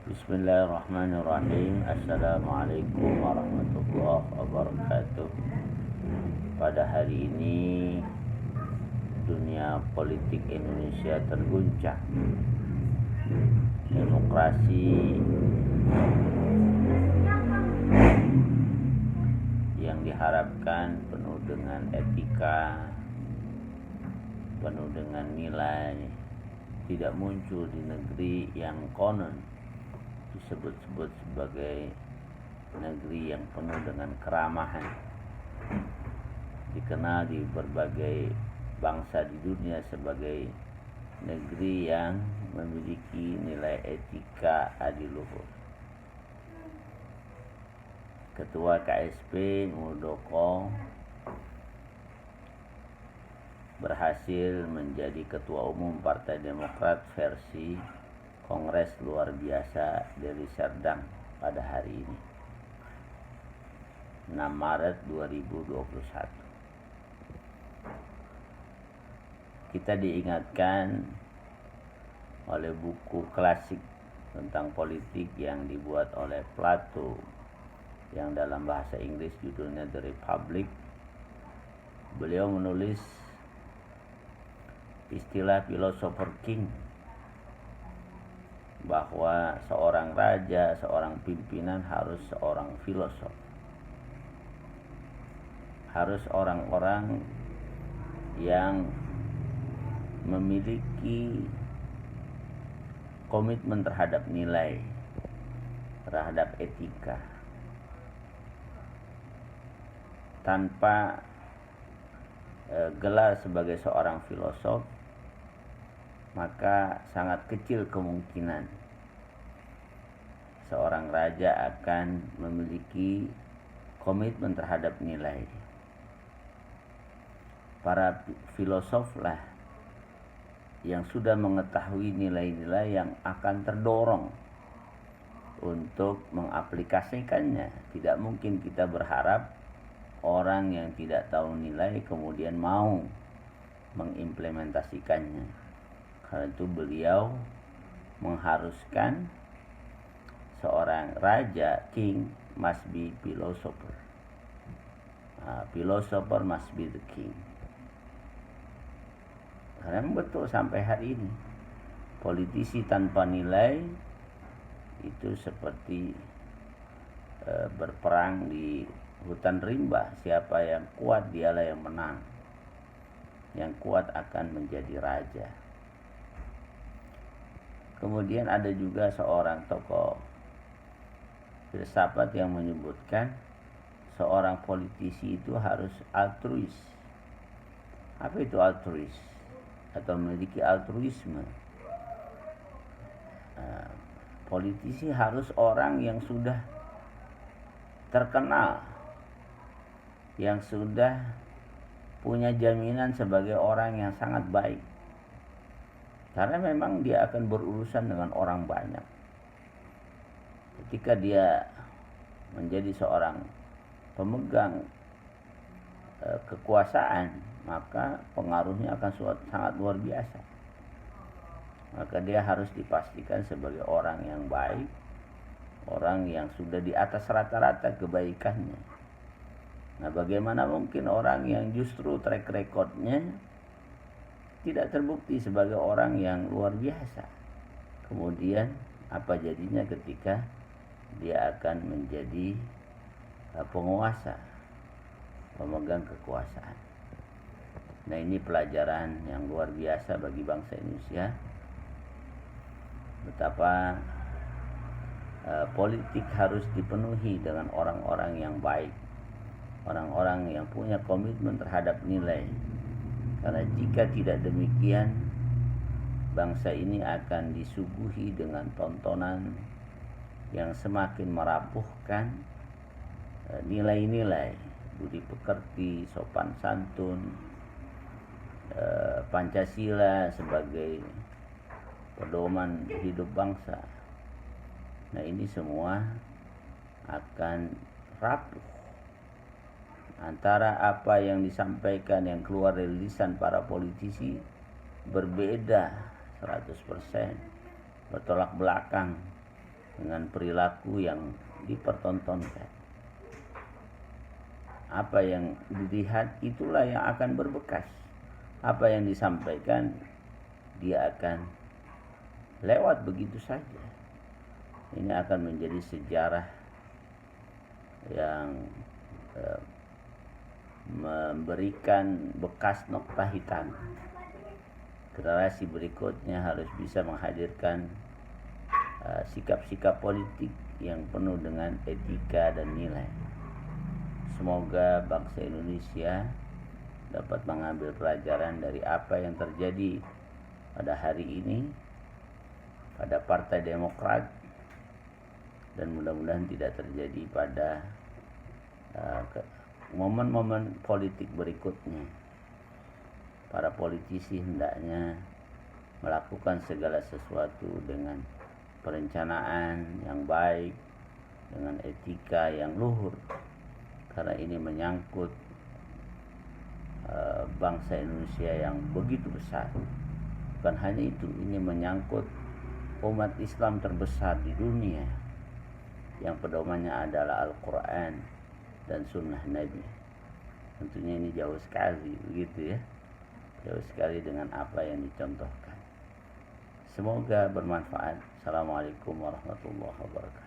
Bismillahirrahmanirrahim. Assalamualaikum warahmatullahi wabarakatuh. Pada hari ini dunia politik Indonesia terguncang. Demokrasi yang diharapkan penuh dengan etika, penuh dengan nilai, tidak muncul di negeri yang konon disebut-sebut sebagai negeri yang penuh dengan keramahan, dikenal di berbagai bangsa di dunia sebagai negeri yang memiliki nilai etika adiluhur. Ketua KSP Muldoko berhasil menjadi Ketua Umum Partai Demokrat versi Kongres luar biasa dari Serdang pada hari ini, 6 Maret 2021. Kita diingatkan oleh buku klasik tentang politik yang dibuat oleh Plato, yang dalam bahasa Inggris judulnya The Republic. Beliau menulis istilah philosopher king, bahwa seorang raja, seorang pimpinan harus seorang filosof. Harus orang-orang yang memiliki komitmen terhadap nilai, terhadap etika. Tanpa gelar sebagai seorang filosof, maka sangat kecil kemungkinan seorang raja akan memiliki komitmen terhadap nilai. Para filosoflah yang sudah mengetahui nilai-nilai yang akan terdorong untuk mengaplikasikannya. Tidak mungkin kita berharap orang yang tidak tahu nilai kemudian mau mengimplementasikannya. Karena itu beliau mengharuskan seorang raja, king, must be philosopher. Philosopher must be the king. Karena betul sampai hari ini politisi tanpa nilai itu seperti berperang di hutan rimba. Siapa yang kuat dialah yang menang. Yang kuat akan menjadi raja. Kemudian ada juga seorang tokoh filsafat yang menyebutkan seorang politisi itu harus altruis. Apa itu altruis? Atau memiliki altruisme. Politisi harus orang yang sudah terkenal, yang sudah punya jaminan sebagai orang yang sangat baik. Karena memang dia akan berurusan dengan orang banyak. Ketika dia menjadi seorang pemegang kekuasaan, maka pengaruhnya akan sangat luar biasa. Maka dia harus dipastikan sebagai orang yang baik, orang yang sudah di atas rata-rata kebaikannya. Nah, bagaimana mungkin orang yang justru track recordnya tidak terbukti sebagai orang yang luar biasa, kemudian apa jadinya ketika dia akan menjadi penguasa, pemegang kekuasaan. Nah, ini pelajaran yang luar biasa bagi bangsa Indonesia, betapa politik harus dipenuhi dengan orang-orang yang baik, orang-orang yang punya komitmen terhadap nilai. Karena jika tidak demikian, bangsa ini akan disuguhi dengan tontonan yang semakin merapuhkan nilai-nilai budi pekerti, sopan santun, Pancasila sebagai pedoman hidup bangsa. Nah, ini semua akan rapuh. Antara apa yang disampaikan, yang keluar dari lisan para politisi berbeda 100%, bertolak belakang dengan perilaku yang dipertontonkan. Apa yang dilihat itulah yang akan berbekas. Apa yang disampaikan dia akan lewat begitu saja. Ini akan menjadi sejarah yang memberikan bekas noktah hitam. Generasi berikutnya harus bisa menghadirkan sikap-sikap politik yang penuh dengan etika dan nilai. Semoga bangsa Indonesia dapat mengambil pelajaran dari apa yang terjadi pada hari ini pada Partai Demokrat, dan mudah-mudahan tidak terjadi pada momen-momen politik berikutnya. Para politisi hendaknya melakukan segala sesuatu dengan perencanaan yang baik, dengan etika yang luhur, karena ini menyangkut bangsa Indonesia yang begitu besar. Bukan hanya itu, ini menyangkut umat Islam terbesar di dunia yang pedomannya adalah Al-Quran dan Sunnah Nabi. Tentunya ini jauh sekali, begitu ya, jauh sekali dengan apa yang dicontohkan. Semoga bermanfaat. Assalamualaikum warahmatullahi wabarakatuh.